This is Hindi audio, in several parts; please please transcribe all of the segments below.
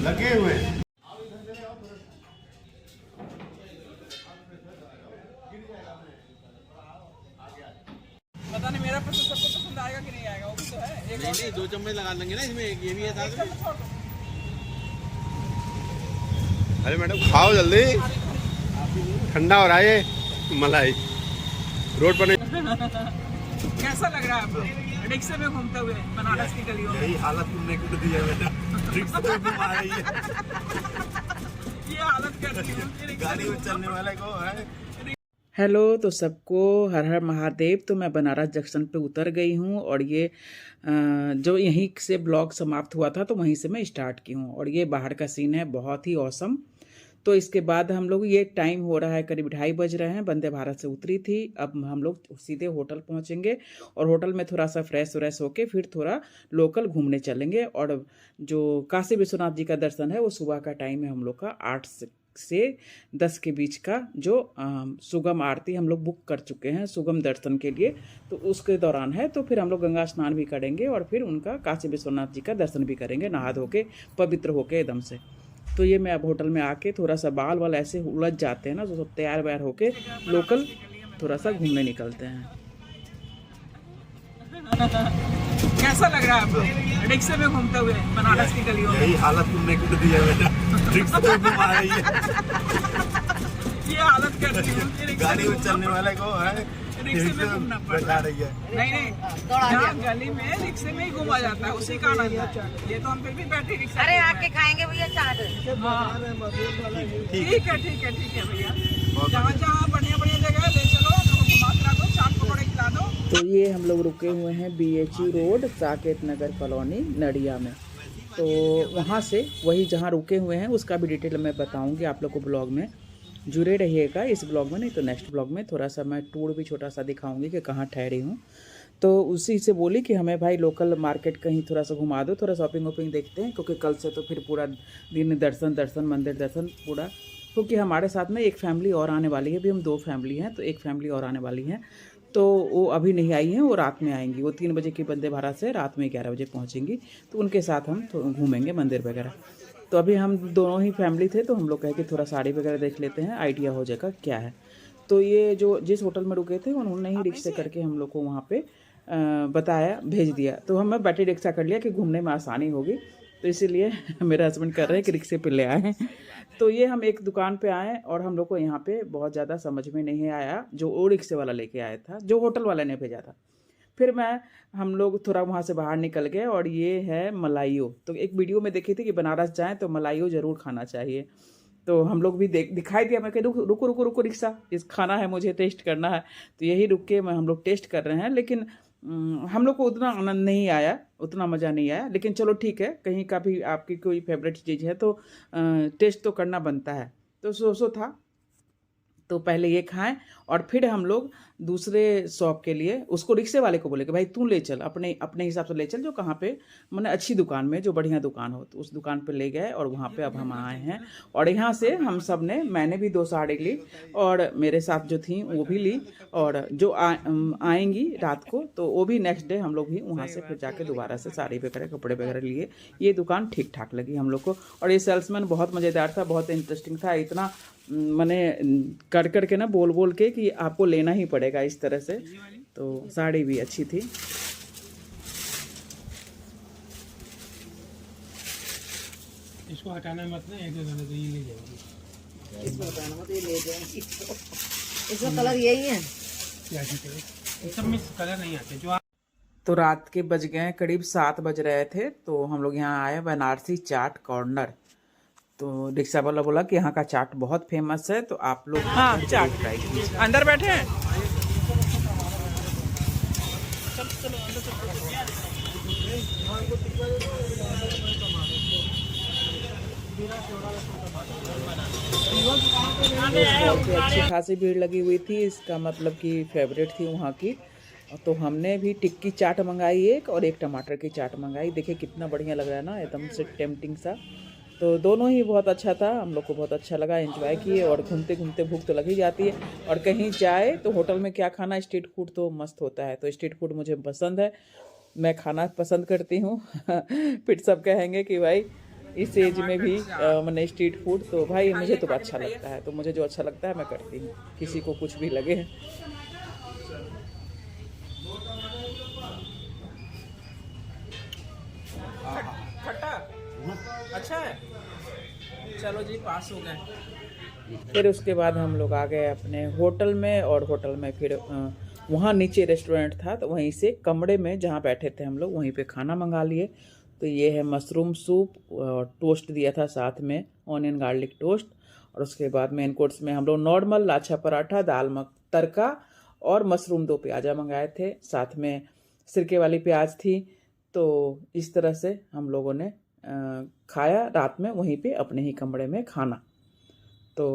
लगे हुए। पता नहीं मेरा पसंद सबको पसंद आएगा कि नहीं आएगा, वो भी तो है। एक नहीं 2 चम्मच लगा लेंगे ना इसमें, ये भी है साथ में। अरे मैडम खाओ जल्दी, ठंडा हो रहा है ये मलाई रोड पर नहीं। कैसा लग रहा है आपको रिक्शे में घूमते हुए बनारस की गलियों में? यही हालत तुमने कर दी है बेटा, रिक्शा में घुमा रही है, ये हालत कर दी है गाड़ी में चलने वाले को है। हेलो, तो सबको हर हर महादेव। तो मैं बनारस जंक्शन पे उतर गई हूँ और ये जो यहीं से ब्लॉग समाप्त हुआ था तो वहीं से मैं स्टार्ट की हूँ। और ये बाहर का सीन है, बहुत ही औसम। तो इसके बाद हम लोग, ये टाइम हो रहा है करीब 2:30 बज रहे हैं, वंदे भारत से उतरी थी। अब हम लोग सीधे होटल पहुँचेंगे और होटल में थोड़ा सा फ्रेश व्रेश होके फिर थोड़ा लोकल घूमने चलेंगे। और जो काशी विश्वनाथ जी का दर्शन है वो सुबह का टाइम है हम लोग का 8 से 10 के बीच का, जो सुगम आरती हम लोग बुक कर चुके हैं सुगम दर्शन के लिए। तो उसके दौरान है, तो फिर हम लोग गंगा स्नान भी करेंगे और फिर उनका काशी विश्वनाथ जी का दर्शन भी करेंगे, नहा धो के पवित्र होके एकदम से। तो ये मैं अब होटल में आके थोड़ा सा बाल वाल ऐसे उलझ जाते हैं ना, तो सब तैयार व्यार होके लोकल थोड़ा सा घूमने निकलते हैं। कैसा लग रहा है आपको रिक्शे में घूमते हुए बनारस की गलियों में? यही हालत तुमने कर दी है बेटा, रिक्शा में घुमा रही है, ये हालत कर दी है गाड़ी में चलने वाले को है, रिक्शे में घूमना बैठा रही है। नहीं, जहाँ गली में रिक्शे में ही घूमा जाता है उसी का आनंद है। ये तो हम फिर भी बैठे रिक्शा। अरे आके खाएंगे भैया चाट। हाँ, ठीक है भैया। जहाँ जहाँ बढ़िया बढ़िया जगह है ले चलो, घुमा फिरा दो, चाट पकौड़े खिला दो। तो ये हम लोग रुके हुए हैं BHE road, Saket Nagar colony, Nadia में। तो वहाँ से वही जहाँ रुके हुए हैं उसका भी डिटेल मैं बताऊँगी आप लोग को। ब्लॉग में जुड़े रहिएगा, इस ब्लॉग में नहीं तो नेक्स्ट ब्लॉग में थोड़ा सा मैं टूर भी छोटा सा दिखाऊंगी कि कहाँ ठहरी हूँ। तो उसी से बोली कि हमें भाई लोकल मार्केट कहीं थोड़ा सा घुमा दो, थोड़ा शॉपिंग वॉपिंग देखते हैं, क्योंकि कल से तो फिर पूरा दिन दर्शन मंदिर दर्शन पूरा। क्योंकि हमारे साथ में एक फैमिली और आने वाली है, अभी हम 2 फैमिली हैं, तो एक फैमिली और आने वाली है। तो वो अभी नहीं आई हैं, वो रात में आएंगी। वो 3 बजे की वंदे भारत से रात में 11 बजे पहुँचेंगी। तो उनके साथ हम घूमेंगे मंदिर वगैरह। तो अभी हम दोनों ही फैमिली थे, तो हम लोग कहे कि थोड़ा साड़ी वगैरह देख लेते हैं, आइडिया हो जाएगा क्या है। तो ये जो जिस होटल में रुके थे उन्होंने ही रिक्शा करके हम लोग को वहाँ पे बताया, भेज दिया। तो हमें बैटरी रिक्शा कर लिया कि घूमने में आसानी होगी, तो इसीलिए मेरे हस्बैंड कर रहे हैं कि रिक्शे पे ले आए। तो ये हम एक दुकान पे आए और हम लोग को यहाँ पे बहुत ज़्यादा समझ में नहीं आया, जो वो रिक्शे वाला लेके आया था, जो होटल वाले ने भेजा था। फिर हम लोग थोड़ा वहाँ से बाहर निकल गए और ये है मलाइयो। तो एक वीडियो में देखी थी कि बनारस जाएं तो मलाइयो ज़रूर खाना चाहिए। तो हम लोग भी दिखाई दिया, मैं कह रुको रिक्शा, इस खाना है, मुझे टेस्ट करना है। तो यही रुक के हम लोग टेस्ट कर रहे हैं, लेकिन हम लोग को उतना आनंद नहीं आया, उतना मज़ा नहीं आया। लेकिन चलो ठीक है, कहीं का भी आपकी कोई फेवरेट चीज़ है तो टेस्ट तो करना बनता है। तो सो था, तो पहले ये खाएं और फिर हम लोग दूसरे शॉप के लिए उसको रिक्शे वाले को बोले कि भाई तू ले चल, अपने हिसाब से ले चल, जो कहाँ पे मैंने अच्छी दुकान में, जो बढ़िया दुकान हो, तो उस दुकान पे ले गए। और वहाँ पे अब हम आए हैं और यहाँ से हम सब ने, मैंने भी 2 साड़ी ली और मेरे साथ जो थी वो भी ली, और जो आएंगी रात को तो वो भी नेक्स्ट डे हम लोग भी वहाँ से फिर जाके दोबारा से साड़ी वगैरह कपड़े वगैरह लिए। ये दुकान ठीक ठाक लगी हम लोग को। और ये सेल्समैन बहुत मज़ेदार था, बहुत इंटरेस्टिंग था, इतना मैंने कर के ना बोल के कि आपको लेना ही पड़ेगा इस तरह से। तो साड़ी भी अच्छी थी। इसको हटाना मत ना, एक जगह तो ये ले जाएगी। इसको हटाना मत, ये ले जाएंगे। इसका कलर यही है क्या? सब में कलर नहीं आते जो। तो रात के बज गए करीब 7 बज रहे थे, तो हम लोग यहाँ आए बनारसी चाट कॉर्नर। तो रिक्शा वाला बोला कि यहाँ का चाट बहुत फेमस है, तो आप लोग हाँ चाट ट्राई कीजिए। अंदर बैठे हैं, अच्छी खासी भीड़ लगी हुई थी, इसका मतलब कि फेवरेट थी वहाँ की। तो हमने भी टिक्की चाट मंगाई एक, और एक टमाटर की चाट मंगाई। देखिए कितना बढ़िया लग रहा है ना, एकदम से टेम्पटिंग सा। तो दोनों ही बहुत अच्छा था, हम लोग को बहुत अच्छा लगा, एंजॉय किए। और घूमते घूमते भूख तो लग ही जाती है, और कहीं जाए तो होटल में क्या खाना, स्ट्रीट फूड तो मस्त होता है। तो स्ट्रीट फूड मुझे पसंद है, मैं खाना पसंद करती हूँ। फिर सब कहेंगे कि भाई इस एज में भी मैंने स्ट्रीट फूड, तो भाई मुझे तो अच्छा लगता है, तो मुझे जो अच्छा लगता है मैं करती हूँ, किसी को कुछ भी लगे। खट्टा अच्छा है, चलो जी पास हो गए। फिर उसके बाद हम लोग आ गए अपने होटल में, और होटल में फिर वहाँ नीचे रेस्टोरेंट था, तो वहीं से कमरे में जहाँ बैठे थे हम लोग वहीं पे खाना मंगा लिए। तो ये है मशरूम सूप और टोस्ट दिया था साथ में, ऑनियन गार्लिक टोस्ट। और उसके बाद मेन कोर्स में हम लोग नॉर्मल लाछा पराठा, दाल तड़का और मशरूम 2 प्याजा मंगाए थे, साथ में सिरके वाली प्याज थी। तो इस तरह से हम लोगों ने खाया रात में वहीं पे अपने ही कमरे में खाना। तो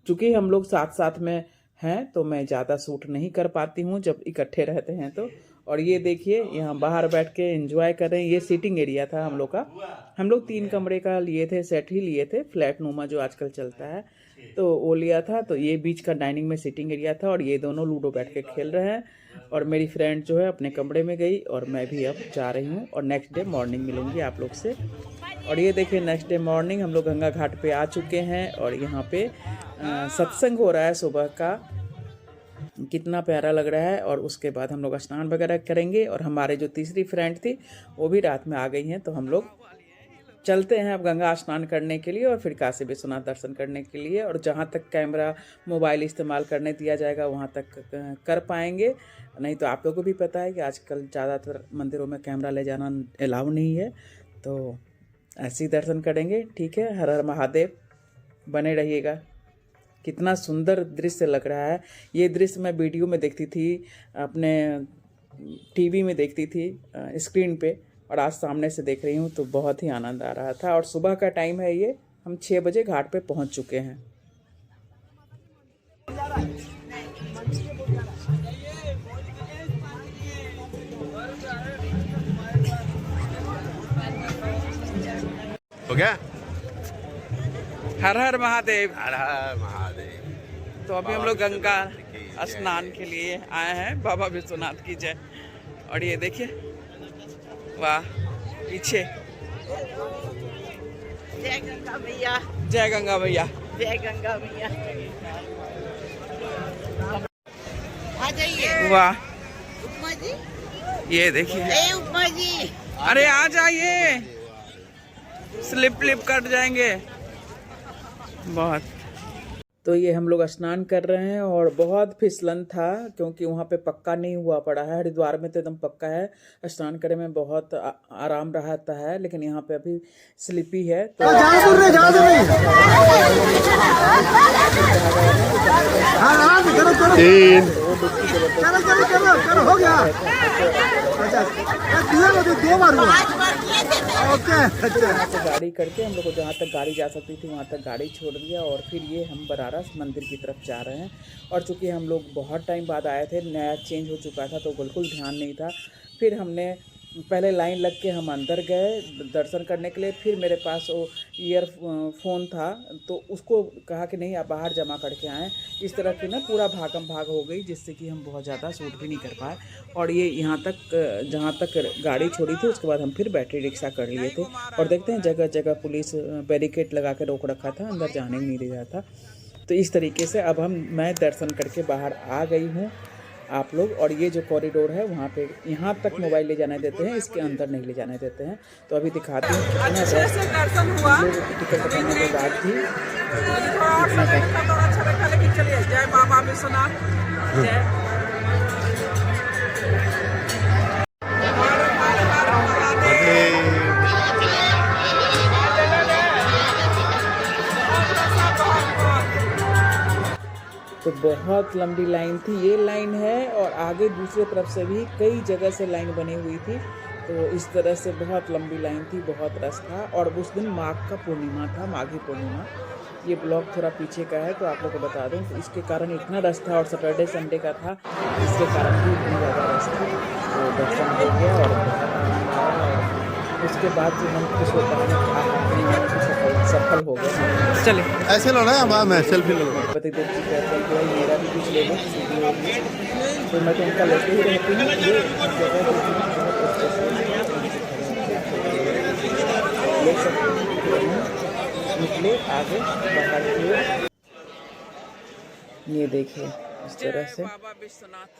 चूँकि हम लोग साथ साथ में हैं तो मैं ज़्यादा शूट नहीं कर पाती हूँ जब इकट्ठे रहते हैं तो। और ये देखिए यहाँ बाहर बैठ के एंजॉय कर रहे हैं, ये सीटिंग एरिया था हम लोग का। हम लोग 3 कमरे का लिए थे, सेट ही लिए थे, फ्लैट नुमा जो आजकल चलता है तो वो लिया था। तो ये बीच का डाइनिंग में सीटिंग एरिया था, और ये दोनों लूडो बैठ के खेल रहे हैं। और मेरी फ्रेंड जो है अपने कमरे में गई, और मैं भी अब जा रही हूँ, और नेक्स्ट डे मॉर्निंग मिलूँगी आप लोग से। और ये देखिए नेक्स्ट डे मॉर्निंग हम लोग गंगा घाट पे आ चुके हैं, और यहाँ पे सत्संग हो रहा है सुबह का, कितना प्यारा लग रहा है। और उसके बाद हम लोग स्नान वगैरह करेंगे, और हमारे जो तीसरी फ्रेंड थी वो भी रात में आ गई हैं, तो हम लोग चलते हैं अब गंगा स्नान करने के लिए और फिर काशी विश्वनाथ दर्शन करने के लिए। और जहाँ तक कैमरा मोबाइल इस्तेमाल करने दिया जाएगा वहाँ तक कर पाएंगे, नहीं तो आप लोगों को भी पता है कि आजकल ज़्यादातर मंदिरों में कैमरा ले जाना अलाउ नहीं है, तो ऐसे ही दर्शन करेंगे। ठीक है, हर हर महादेव, बने रहिएगा। कितना सुंदर दृश्य लग रहा है। ये दृश्य मैं वीडियो में देखती थी, अपने टीवी में देखती थी स्क्रीन पे, और आज सामने से देख रही हूँ तो बहुत ही आनंद आ रहा था। और सुबह का टाइम है, ये हम 6 बजे घाट पे पहुँच चुके हैं। हो गया? हर हर महादेव। हर हर महादेव। तो अभी हम लोग गंगा स्नान के लिए आए हैं, बाबा विश्वनाथ की जय। और ये देखिए, वाह, पीछे जय गंगा मैया, जय गंगा मैया, जय गंगा मैया। आ जाइए। वाह, उपमा जी, ये देखिए, ए उपमा जी, अरे आ जाइए, स्लिप कट जाएंगे बहुत। तो ये हम लोग स्नान कर रहे हैं, और बहुत फिसलन था क्योंकि वहाँ पे पक्का नहीं हुआ पड़ा है। हरिद्वार में तो एकदम पक्का है, स्नान करने में बहुत आराम रहता है, लेकिन यहाँ पे अभी स्लिपी है। तो हो गया। गाड़ी करके हम लोग को जहाँ तक गाड़ी जा सकती थी वहाँ तक गाड़ी छोड़ दिया, और फिर ये हम बनारस मंदिर की तरफ जा रहे हैं। और चूँकि हम लोग बहुत टाइम बाद आए थे, नया चेंज हो चुका था, तो बिल्कुल ध्यान नहीं था। फिर हमने पहले लाइन लग के हम अंदर गए दर्शन करने के लिए। फिर मेरे पास वो ईयरफोन था, तो उसको कहा कि नहीं आप बाहर जमा करके आएँ। इस तरह की ना पूरा भागम भाग हो गई, जिससे कि हम बहुत ज़्यादा शूट भी नहीं कर पाए। और ये यहाँ तक जहाँ तक गाड़ी छोड़ी थी, उसके बाद हम फिर बैटरी रिक्शा कर लिए थे। और देखते हैं जगह जगह पुलिस बैरिकेड लगा के रोक रखा था, अंदर जाने नहीं दे रहा था। तो इस तरीके से अब मैं दर्शन करके बाहर आ गई हूँ आप लोग। और ये जो कॉरिडोर है वहाँ पे यहाँ तक मोबाइल ले जाने देते हैं, इसके अंदर नहीं ले जाने देते हैं। तो अभी दिखाते हैं कितना दर्शन हुआ टिकट कटाने के बाद भी। अच्छा लगा, लेकिन चलिए, जय बाबा विश्वनाथ, जय। तो बहुत लंबी लाइन थी, ये लाइन है, और आगे दूसरे तरफ से भी कई जगह से लाइन बनी हुई थी। तो इस तरह से बहुत लंबी लाइन थी, बहुत रश था। और उस दिन माघ का पूर्णिमा था, माघी पूर्णिमा। ये ब्लॉग थोड़ा पीछे का है तो आप लोग को बता दूं, तो इसके कारण इतना रश था, और सैटरडे संडे का था, इसके कारण भी इतनी ज़्यादा रश था। तो दर्शन हो गया, और उसके बाद जो मन खुश होता है सफल हो गया। चले ऐसे लो ना, मैं सेल्फी ले लूँ। पतिदेव जी का चलते हैं, मेरा भी कुछ ले लो, तो मैं तो उनका लेते ही रहती हूँ। ये जगह ले सकती हूँ। निकले आगे बाहर की ओर। ये देखिए इस तरह से बाबा विश्वनाथ।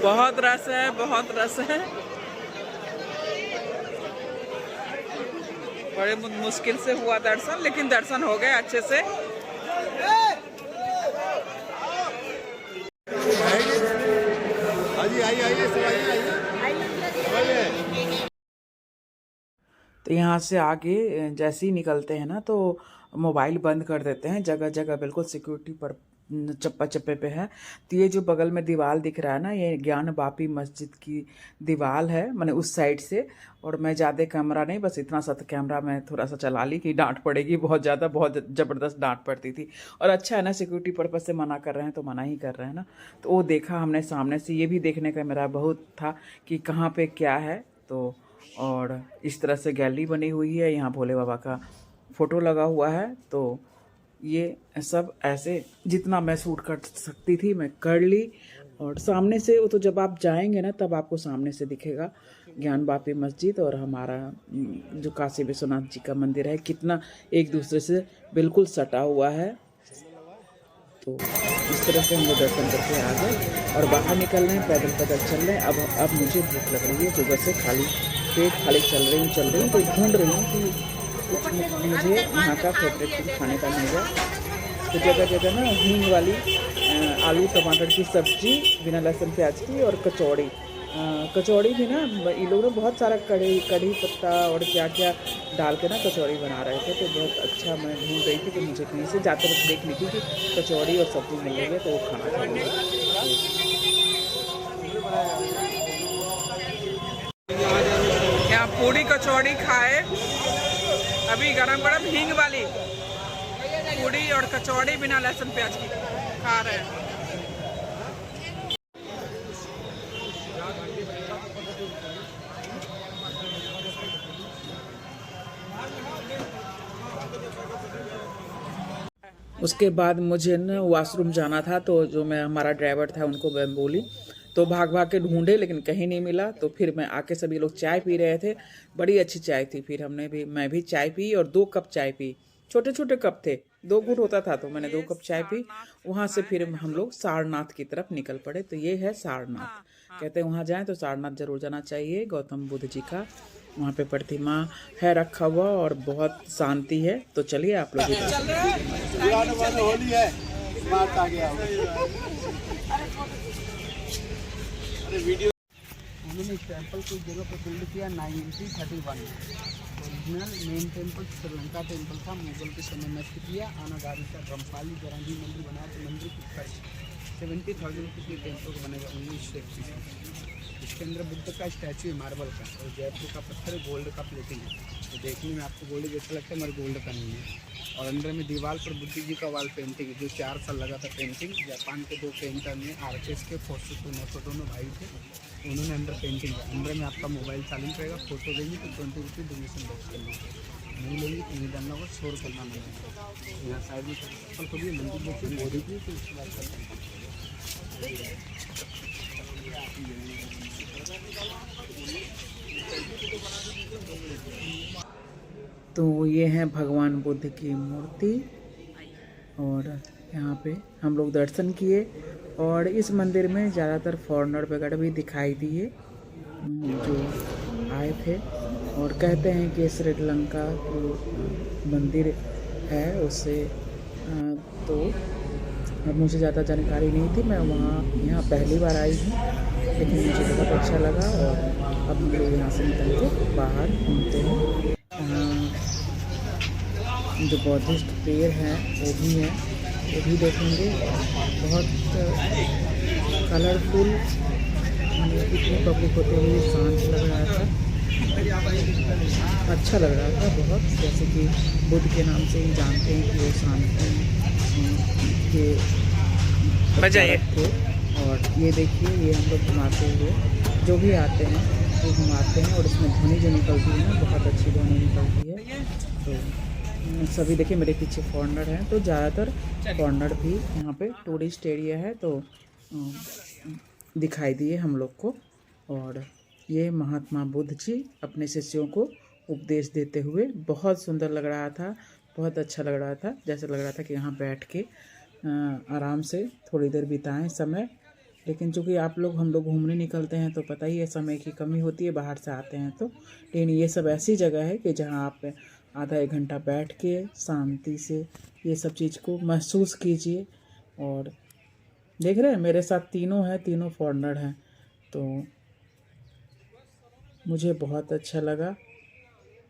बहुत रस है, बहुत रस है। बड़े मुश्किल से हुआ दर्शन, लेकिन दर्शन हो गए अच्छे से। तो यहाँ से आगे जैसे ही निकलते हैं ना तो मोबाइल बंद कर देते हैं। जगह जगह बिल्कुल सिक्योरिटी पर चप्पा चप्पे पे है। तो ये जो बगल में दीवार दिख रहा है ना, ये ज्ञान बापी मस्जिद की दीवार है, मैंने उस साइड से। और मैं ज़्यादा कैमरा नहीं, बस इतना सा कैमरा मैं थोड़ा सा चला ली कि डांट पड़ेगी बहुत ज़्यादा, बहुत ज़बरदस्त डांट पड़ती थी। और अच्छा है ना, सिक्योरिटी पर्पज़ से मना कर रहे हैं तो मना ही कर रहे हैं ना। तो वो देखा हमने सामने से, ये भी देखने का मेरा बहुत था कि कहाँ पे क्या है। तो और इस तरह से गैलरी बनी हुई है, यहाँ भोले बाबा का फ़ोटो लगा हुआ है। तो ये सब ऐसे जितना मैं शूट कर सकती थी मैं कर ली। और सामने से वो तो जब आप जाएंगे ना तब आपको सामने से दिखेगा ज्ञान बापी मस्जिद और हमारा जो काशी विश्वनाथ जी का मंदिर है, कितना एक दूसरे से बिल्कुल सटा हुआ है। तो इस तरह से हम लोग दर्शन करके आ गए और बाहर निकल रहे हैं, पैदल पैदल चल रहे हैं। अब मुझे भूख लग रही है, सुबह से खाली पेट खाली चल रही हूँ। तो ढूंढ रही हूँ कि कुछ मुझे यहाँ का फेवरेट कुछ खाने का मिल जाए। तो जगह जगह ना हींग वाली आलू टमाटर की सब्जी बिना लहसुन प्याज की और कचौड़ी। कचौड़ी भी ना ये लोग ना बहुत सारा कढ़ी पत्ता और क्या क्या डाल के ना कचौड़ी बना रहे थे। तो बहुत अच्छा मैं ढूंढ रही थी कि मुझे कहीं से जाते वक्त देख ली थी कि कचौड़ी और सब्जी मिल रही है, तो वो खाना खाऊंगा। यहाँ पूरी कचौड़ी खाए, अभी गरम गरम हींग वाली पूड़ी और कचौड़ी बिना लहसुन प्याज की खा रहे हैं। उसके बाद मुझे ना वॉशरूम जाना था, तो जो हमारा ड्राइवर था उनको मैं बोली, तो भाग भाग के ढूंढे लेकिन कहीं नहीं मिला। तो फिर मैं आके सभी लोग चाय पी रहे थे, बड़ी अच्छी चाय थी। फिर मैं भी चाय पी और 2 कप चाय पी, छोटे छोटे कप थे, 2 घूंट होता था, तो मैंने 2 कप चाय पी। वहाँ से फिर हम लोग सारनाथ की तरफ निकल पड़े। तो ये है सारनाथ, कहते हैं वहाँ जाएं तो सारनाथ जरूर जाना चाहिए। गौतम बुद्ध जी का वहाँ पे प्रतिमा है रखा हुआ और बहुत शांति है। तो चलिए आप लोग होली है, बात आ गया। अरे वीडियो उन्होंने इस टेम्पल को जगह पर बिल्ड किया 1931। Original main temple Sri Lanka temple था, मुगल के समय नष्ट किया। अनागारी का ब्रह्मपाली जरांगी मंदिर बनाया। तो मंदिर की खर्च 70,000 रुपये के टेम्पल को बनेगा 1931 में। इसके अंदर बुद्ध का स्टैचू है मार्बल का, और जयपुर का पत्थर है, गोल्ड का प्लेटिंग है। तो देखने में आपको गोल्ड जैसा लगता है मगर गोल्ड का नहीं है। और अंदर में दीवार पर बुद्ध जी का वॉल पेंटिंग है, जो 4 साल लगा था पेंटिंग। जापान के 2 पेंटर ने आर्टिस्ट के दोनों भाई थे, उन्होंने अंदर पेंटिंग है। अंदर में आपका मोबाइल चालू रहेगा, फोटो देंगे तो 20 रुपये डोनेशन बॉक्स करना, नहीं लेंगे तो नहीं डालना होगा, शोर करना नहीं है। यहाँ साइड में चप्पल को भी मंदिर देखिए मोदी की, तो उसके बाद तो ये है भगवान बुद्ध की मूर्ति। और यहाँ पे हम लोग दर्शन किए। और इस मंदिर में ज़्यादातर फॉरेनर वगैरह भी दिखाई दिए जो आए थे। और कहते हैं कि श्रीलंका जो मंदिर है उससे तो मुझे ज़्यादा जानकारी नहीं थी, मैं यहाँ पहली बार आई हूँ, लेकिन मुझे बहुत अच्छा लगा। और अब हम लोग यहाँ से निकल के बाहर घूमते हैं। जो बौद्धिस्ट पेड़ हैं वो भी हैं, वो भी देखेंगे। बहुत कलरफुल, इतनी पब्लिक होते हुए शांत लग रहा था, अच्छा लग रहा था बहुत। जैसे कि बुद्ध के नाम से ही जानते हैं कि वो शांति के प्रचारक थे। और ये देखिए, ये हम लोग घुमाते हुए जो भी आते हैं वो घुमाते हैं। और इसमें ध्वनि जो निकलती है ना, बहुत अच्छी ध्वनि निकलती है। तो सभी देखिए मेरे पीछे फॉरेनर हैं, तो ज़्यादातर फॉरेनर भी यहाँ पे टूरिस्ट एरिया है, तो दिखाई दिए हम लोग को। और ये महात्मा बुद्ध जी अपने शिष्यों को उपदेश देते हुए। बहुत सुंदर लग रहा था, बहुत अच्छा लग रहा था। जैसे लग रहा था कि यहाँ बैठ के आराम से थोड़ी देर बिताएं समय। लेकिन चूँकि आप लोग हम लोग घूमने निकलते हैं तो पता ही है समय की कमी होती है बाहर से आते हैं तो। लेकिन ये सब ऐसी जगह है कि जहाँ आप आधा एक घंटा बैठ के शांति से ये सब चीज़ को महसूस कीजिए। और देख रहे हैं मेरे साथ तीनों फॉरेनर हैं, तो मुझे बहुत अच्छा लगा,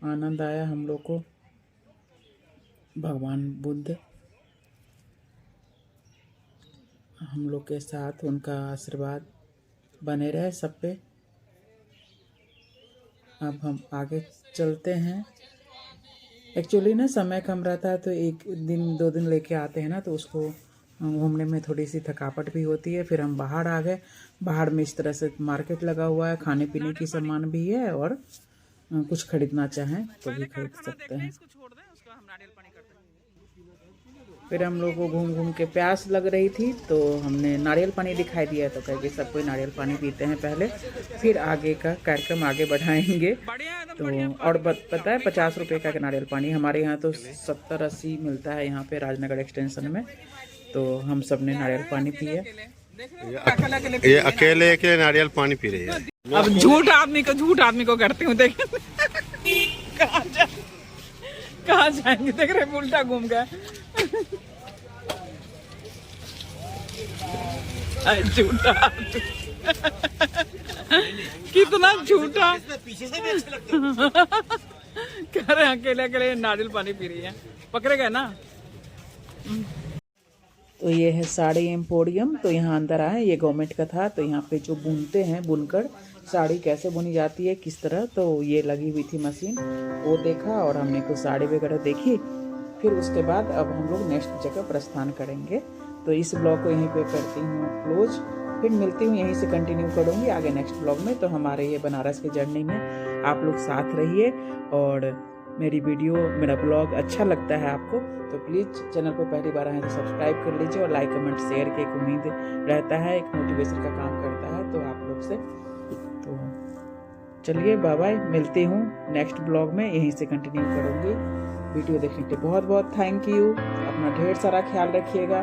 आनंद आया हम लोग को। भगवान बुद्ध हम लोग के साथ, उनका आशीर्वाद बने रहे सब पे। अब हम आगे चलते हैं। एक्चुअली ना समय कम रहता है तो एक दिन 2 दिन लेके आते हैं ना, तो उसको घूमने में थोड़ी सी थकावट भी होती है। फिर हम बाहर आ गए। बाहर में इस तरह से मार्केट लगा हुआ है, खाने पीने की सामान भी है, और कुछ खरीदना चाहें तो भी खरीद सकते हैं। फिर हम लोग को घूम घूम के प्यास लग रही थी तो हमने नारियल पानी दिखाई दिया, तो कह के सब कोई नारियल पानी पीते हैं पहले, फिर आगे का कार्यक्रम आगे बढ़ाएंगे। तो और पता है 50 रुपये का नारियल पानी, हमारे यहाँ तो 70-80 मिलता है यहाँ पे राजनगर एक्सटेंशन में। तो हम सब ने नारियल पानी पिया। ये अकेले के नारियल पानी पी रही है। अब झूठ आदमी को करती हूँ। देख कहाँ जाएंगे, देख रहे उल्टा घूम गए। झूठा कितना झूठा कह रहे अकेले नारियल पानी पी रही है, पकड़े गए ना। तो ये है साड़ी एम्पोरियम। तो यहाँ अंदर आए, ये गवर्नमेंट का था। तो यहाँ पे जो बुनते हैं, बुनकर साड़ी कैसे बुनी जाती है किस तरह, तो ये लगी हुई थी मशीन, वो देखा और हमने कुछ साड़ी वगैरह देखी। फिर उसके बाद अब हम लोग नेक्स्ट जगह प्रस्थान करेंगे। तो इस ब्लॉग को यहीं पे करती हूँ क्लोज, फिर मिलती हूँ, यहीं से कंटिन्यू करूँगी आगे नेक्स्ट ब्लॉग में। तो हमारे ये बनारस की जर्नी में आप लोग साथ रहिए, और मेरी वीडियो मेरा ब्लॉग अच्छा लगता है आपको तो प्लीज़ चैनल पर पहली बार आए तो सब्सक्राइब कर लीजिए, और लाइक कमेंट शेयर की एक उम्मीद रहता है, एक मोटिवेशन का काम करता है तो आप लोग से। तो चलिए बाय बाय, मिलती हूँ नेक्स्ट ब्लॉग में, यहीं से कंटिन्यू करूँगी। वीडियो देखने के लिए बहुत बहुत थैंक यू। अपना ढेर सारा ख्याल रखिएगा।